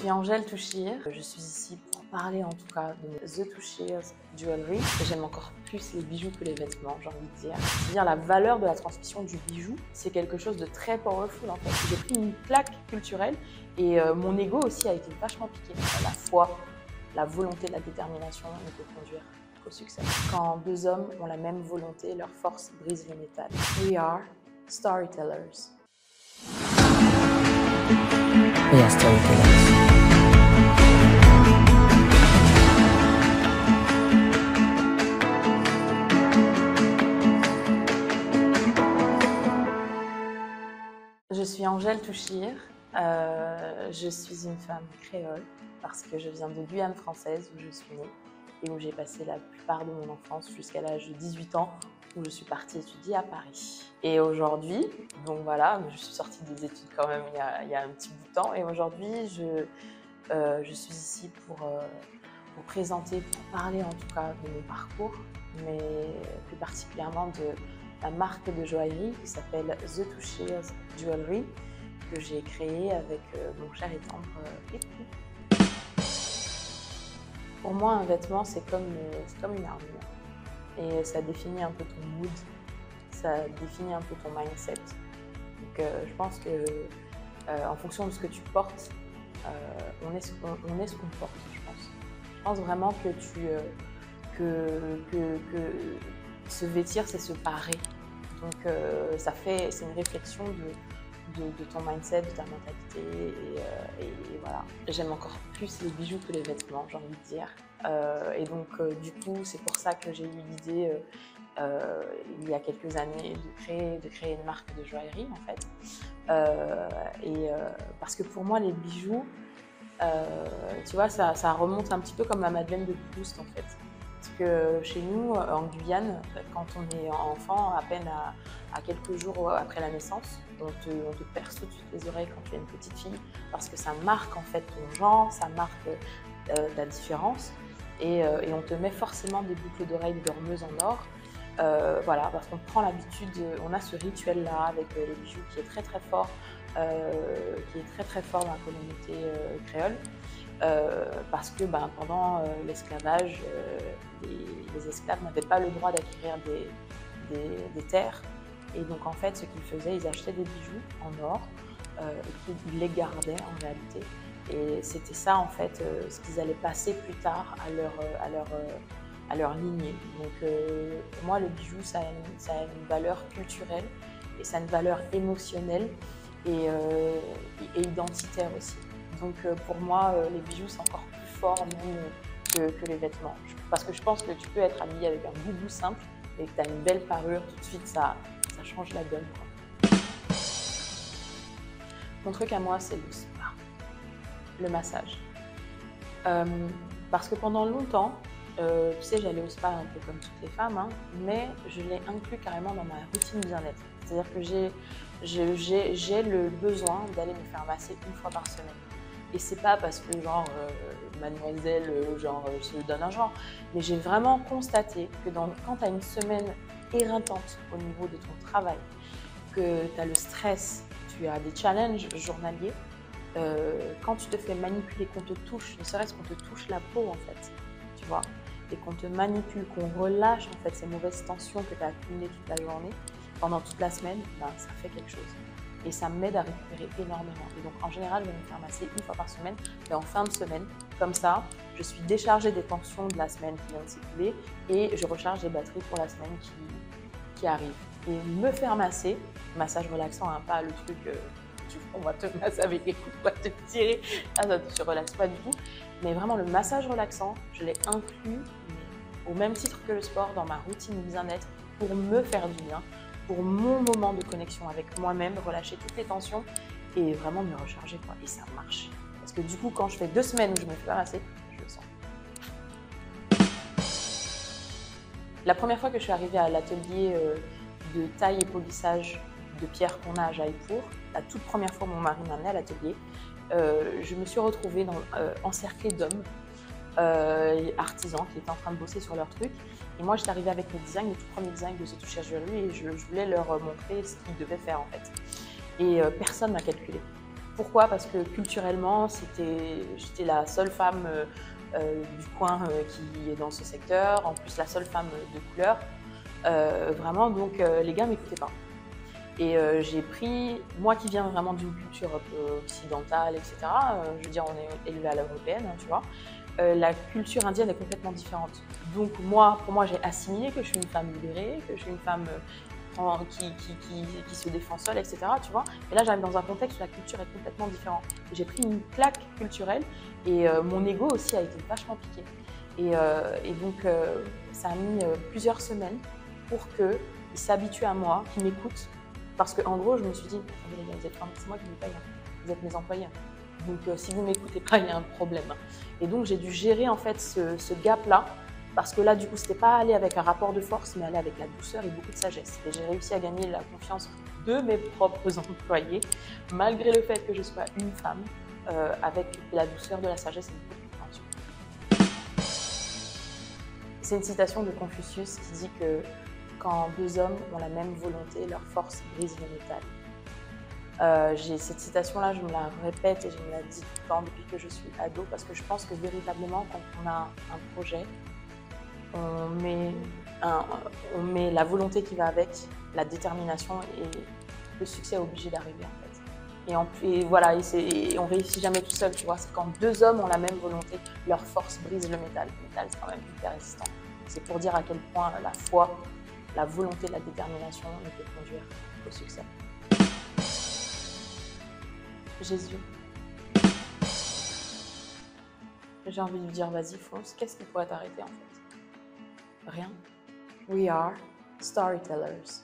suis Angèle Touchir, je suis ici pour parler en tout cas de The Touchir's Jewelry. J'aime encore plus les bijoux que les vêtements, j'ai envie de dire. C'est-à-dire la valeur de la transmission du bijou, c'est quelque chose de très powerful en fait. J'ai pris une claque culturelle et mon ego aussi a été vachement piqué. La foi, la volonté, la détermination ne peut conduire qu'au succès. Quand deux hommes ont la même volonté, leur force brise le métal. We are storytellers. We are storytellers. Je suis Angèle Touchir, je suis une femme créole parce que je viens de Guyane française où je suis née et où j'ai passé la plupart de mon enfance jusqu'à l'âge de 18 ans où je suis partie étudier à Paris. Et aujourd'hui, donc voilà, je suis sortie des études quand même il y a un petit bout de temps et aujourd'hui je suis ici pour présenter, pour parler en tout cas de mon parcours, mais plus particulièrement de la marque de joaillerie qui s'appelle The Touchir's Jewelry que j'ai créée avec mon cher et tendre époux. Pour moi, un vêtement, c'est comme une armure et ça définit un peu ton mood, ça définit un peu ton mindset. Donc, je pense que en fonction de ce que tu portes, on est ce qu'on porte, je pense. Je pense vraiment que se vêtir, c'est se parer. Donc, c'est une réflexion de ton mindset, de ta mentalité. Et voilà. J'aime encore plus les bijoux que les vêtements, j'ai envie de dire. Et donc, du coup, c'est pour ça que j'ai eu l'idée, il y a quelques années, de créer une marque de joaillerie, en fait. Parce que pour moi, les bijoux, tu vois, ça remonte un petit peu comme la Madeleine de Proust, en fait. Parce que chez nous, en Guyane, quand on est enfant, à peine à quelques jours après la naissance, on te perce tout de suite les oreilles quand tu es une petite fille, parce que ça marque en fait ton genre, ça marque ta différence, et on te met forcément des boucles d'oreilles dormeuses en or. Voilà, parce qu'on prend l'habitude, on a ce rituel-là avec les bijoux qui est très très fort, dans la communauté créole. Parce que pendant l'esclavage, les esclaves n'avaient pas le droit d'acquérir des terres. Et donc en fait, ce qu'ils faisaient, ils achetaient des bijoux en or et ils les gardaient en réalité. Et c'était ça en fait ce qu'ils allaient passer plus tard à leur lignée. Donc pour moi, le bijou, ça a une valeur culturelle et ça a une valeur émotionnelle et identitaire aussi. Donc pour moi, les bijoux, c'est encore plus fort même que les vêtements. Parce que je pense que tu peux être habillé avec un boubou simple et que tu as une belle parure, tout de suite, ça change la donne, quoi. Mon truc à moi, c'est le spa, le massage. Parce que pendant longtemps, tu sais, j'allais au spa un peu comme toutes les femmes, hein, mais je l'ai inclus carrément dans ma routine bien-être. C'est-à-dire que j'ai le besoin d'aller me faire masser une fois par semaine. Et c'est pas parce que mademoiselle se donne un genre, mais j'ai vraiment constaté que quand tu as une semaine éreintante au niveau de ton travail, que tu as le stress, tu as des challenges journaliers, quand tu te fais manipuler, qu'on te touche, ne serait-ce qu'on te touche la peau en fait, tu vois, et qu'on te manipule, qu'on relâche en fait ces mauvaises tensions que tu as accumulées toute la journée, pendant toute la semaine, ça fait quelque chose. Et ça m'aide à récupérer énormément. Et donc en général, je vais me faire masser une fois par semaine, mais en fin de semaine, comme ça, je suis déchargée des tensions de la semaine qui vient de s'écouler et je recharge les batteries pour la semaine qui arrive. Et me faire masser, massage relaxant, hein, pas le truc, on va te masser avec les coups, on va te tirer, ça ne te relaxe pas du tout. Mais vraiment le massage relaxant, je l'ai inclus au même titre que le sport dans ma routine bien-être pour me faire du bien, pour mon moment de connexion avec moi-même, relâcher toutes les tensions et vraiment me recharger, quoi. Et ça marche. Parce que du coup, quand je fais 2 semaines où je me fais pas masser, je le sens. La première fois que je suis arrivée à l'atelier de taille et polissage de pierre qu'on a à Jaipur, la toute première fois mon mari m'a amenée à l'atelier, je me suis retrouvée encerclée d'hommes artisans qui étaient en train de bosser sur leur truc. Et moi, j'étais arrivée avec mes designs, les tout premiers designs de The Touchir's Jewelry, et je voulais leur montrer ce qu'ils devaient faire en fait. Et personne m'a calculé. Pourquoi? Parce que culturellement, j'étais la seule femme du coin qui est dans ce secteur, en plus la seule femme de couleur. Vraiment, donc les gars m'écoutaient pas. Et j'ai pris, moi qui viens vraiment d'une culture occidentale, etc., je veux dire, on est élevé à l'européenne, hein, tu vois, la culture indienne est complètement différente. Donc moi, pour moi, j'ai assimilé que je suis une femme libérée, que je suis une femme qui se défend seule, etc., tu vois. Et là, j'arrive dans un contexte où la culture est complètement différente. J'ai pris une claque culturelle et mon ego aussi a été vachement piqué. Et donc, ça a mis plusieurs semaines pour qu'ils s'habituent à moi, qu'ils m'écoutent. Parce qu'en gros, je me suis dit, attendez les gars, vous êtes c'est moi qui vous paye, vous êtes mes employés. Donc si vous ne m'écoutez pas, il y a un problème. Et donc j'ai dû gérer en fait ce gap-là, parce que là, du coup, c'était pas aller avec un rapport de force, mais aller avec la douceur et beaucoup de sagesse. Et j'ai réussi à gagner la confiance de mes propres employés, malgré le fait que je sois une femme, avec la douceur de la sagesse et beaucoup de compréhension. C'est une citation de Confucius qui dit que quand deux hommes ont la même volonté, leur force brise le métal. Cette citation-là, je me la répète et je me la dis tout le temps depuis que je suis ado, parce que je pense que véritablement, quand on a un projet, on met la volonté qui va avec, la détermination, et le succès est obligé d'arriver en fait. Et voilà, et on réussit jamais tout seul, tu vois. C'est quand deux hommes ont la même volonté, leur force brise le métal. Le métal, c'est quand même hyper résistant. C'est pour dire à quel point la foi, la volonté, la détermination ne peut conduire au succès. Jésus. J'ai envie de lui dire, vas-y, fonce. Qu'est-ce qui pourrait t'arrêter en fait? Rien. We are storytellers.